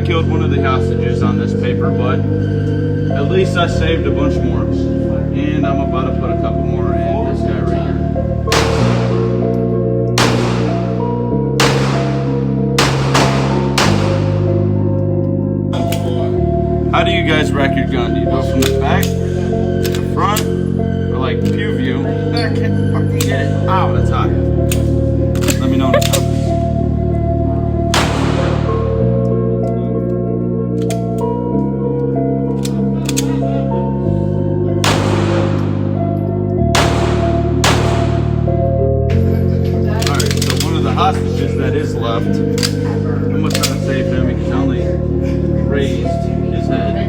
killed one of the hostages on this paper, but at least I saved a bunch more. And I'm about to put a couple more in this guy right here. How do you guys rack your gun? Do you do it from the back, the front, or like pew view? I can't fucking get it. Ow, that's hot. Let me know in the comments. Alright, so one of the hostages that is left, I'm gonna try to save him because I only raised his head.